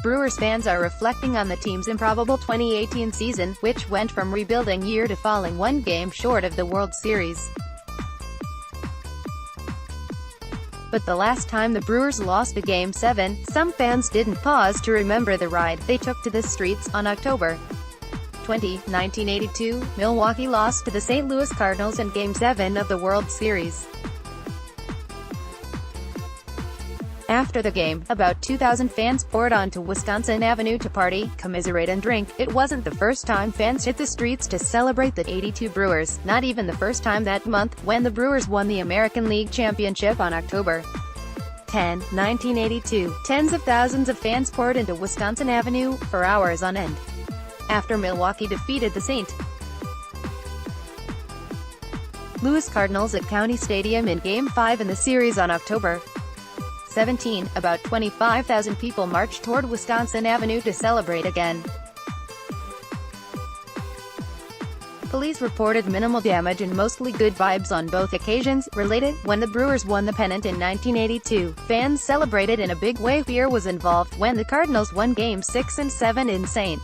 Brewers fans are reflecting on the team's improbable 2018 season, which went from rebuilding year to falling one game short of the World Series. But the last time the Brewers lost a Game 7, some fans didn't pause to remember the ride they took to the streets. On October 20, 1982, Milwaukee lost to the St. Louis Cardinals in Game 7 of the World Series. After the game, about 2,000 fans poured onto Wisconsin Avenue to party, commiserate and drink. It wasn't the first time fans hit the streets to celebrate the '82 Brewers, not even the first time that month, when the Brewers won the American League Championship on October 10, 1982. Tens of thousands of fans poured into Wisconsin Avenue for hours on end after Milwaukee defeated the St. Louis Cardinals at County Stadium in Game 5 in the series on October 17, about 25,000 people marched toward Wisconsin Avenue to celebrate again. Police reported minimal damage and mostly good vibes on both occasions. Related, when the Brewers won the pennant in 1982, fans celebrated in a big way. Fear was involved when the Cardinals won Games 6 and 7 in St.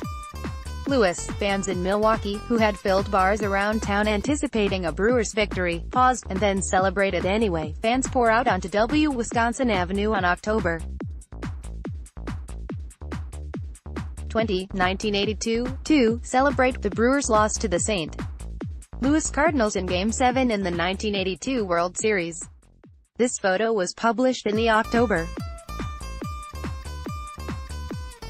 Louis. Fans in Milwaukee, who had filled bars around town anticipating a Brewers victory, paused, and then celebrated anyway. Fans pour out onto Wisconsin Avenue on October 20, 1982, to celebrate the Brewers' loss to the St. Louis Cardinals in Game 7 in the 1982 World Series. This photo was published in the October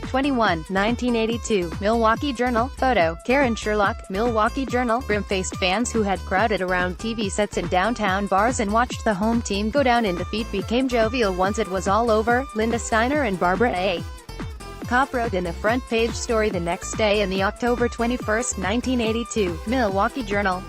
21, 1982, Milwaukee Journal. Photo, Karen Sherlock, Milwaukee Journal. Grim-faced fans who had crowded around TV sets in downtown bars and watched the home team go down in defeat became jovial once it was all over. Linda Steiner and Barbara A. Kopp wrote in a front-page story the next day in the October 21, 1982, Milwaukee Journal.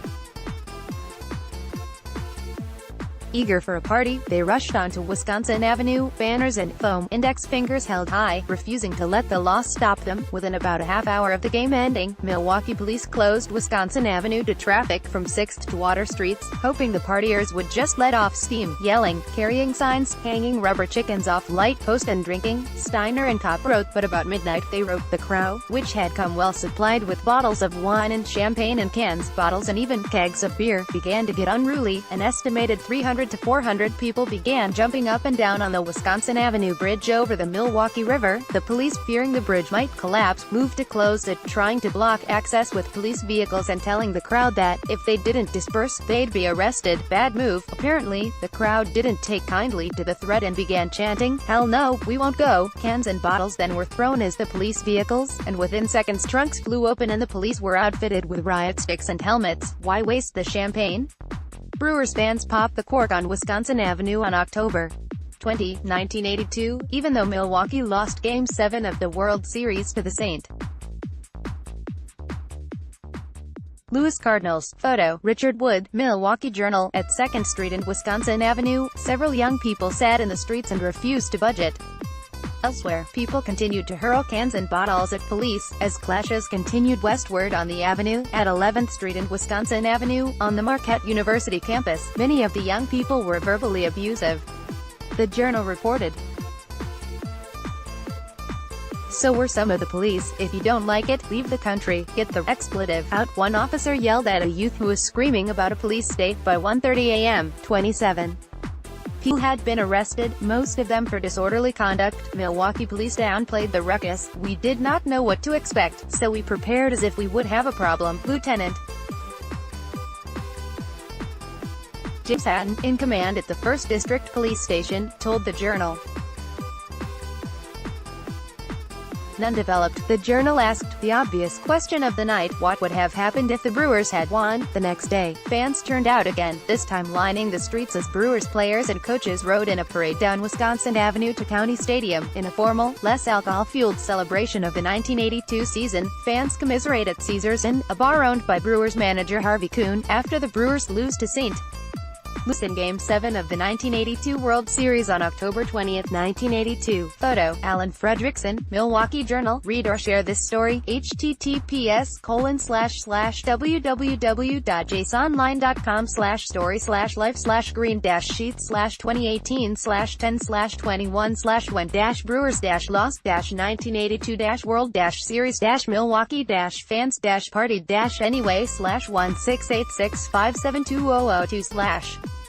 Eager for a party, they rushed onto Wisconsin Avenue, banners and foam, index fingers held high, refusing to let the loss stop them. Within about a half hour of the game ending, Milwaukee police closed Wisconsin Avenue to traffic from 6th to Water Streets, hoping the partiers would just let off steam, yelling, carrying signs, hanging rubber chickens off light posts and drinking. Steiner and Kopp wrote, but about midnight they wrote, the crowd, which had come well supplied with bottles of wine and champagne and cans, bottles and even kegs of beer, began to get unruly. An estimated 300 to 400 people began jumping up and down on the Wisconsin Avenue bridge over the Milwaukee River. The police, fearing the bridge might collapse, moved to close it, trying to block access with police vehicles and telling the crowd that, if they didn't disperse, they'd be arrested. Bad move. Apparently, the crowd didn't take kindly to the threat and began chanting, "Hell no, we won't go." Cans and bottles then were thrown as the police vehicles, and within seconds trunks flew open and the police were outfitted with riot sticks and helmets. Why waste the champagne? Brewers fans popped the cork on Wisconsin Avenue on October 20, 1982, even though Milwaukee lost Game 7 of the World Series to the St. Louis Cardinals. Photo, Richard Wood, Milwaukee Journal. At 2nd Street and Wisconsin Avenue, several young people sat in the streets and refused to budge. Elsewhere, people continued to hurl cans and bottles at police, as clashes continued westward on the avenue. At 11th Street and Wisconsin Avenue, on the Marquette University campus, many of the young people were verbally abusive. The Journal reported. So were some of the police. If you don't like it, leave the country. Get the expletive out, one officer yelled at a youth who was screaming about a police state. By 1:30 a.m., 27 people had been arrested, most of them for disorderly conduct. Milwaukee police downplayed the ruckus. "We did not know what to expect, so we prepared as if we would have a problem," Lieutenant James Hatton, in command at the 1st District Police Station, told the Journal. None developed. The Journal asked the obvious question of the night: what would have happened if the Brewers had won? The next day, fans turned out again, this time lining the streets as Brewers players and coaches rode in a parade down Wisconsin Avenue to County Stadium. In a formal, less alcohol-fueled celebration of the 1982 season, fans commiserate at Caesars Inn, a bar owned by Brewers manager Harvey Kuhn, after the Brewers lose to St. Loose in Game 7 of the 1982 World Series on October 20, 1982. Photo, Alan Fredrickson, Milwaukee Journal. Read or share this story. https://www.jsonline.com/story/life/green-sheet/2018/10/21/when-brewers-lost-1982-world-series-milwaukee-fans-partied-anyway/16865720002/